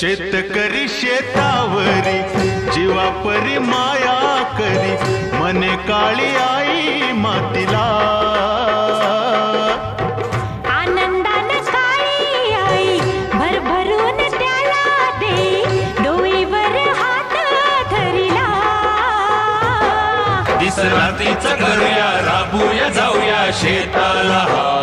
शेतकरी शेतावरी जीवापरी माया करी, मने काळी आई मातीला. आनंदान काळी आई भरभरून त्याला दे, डोईवर हात धरिला. दिसरात्रीचं करूया, राबूया जाऊया शेताला.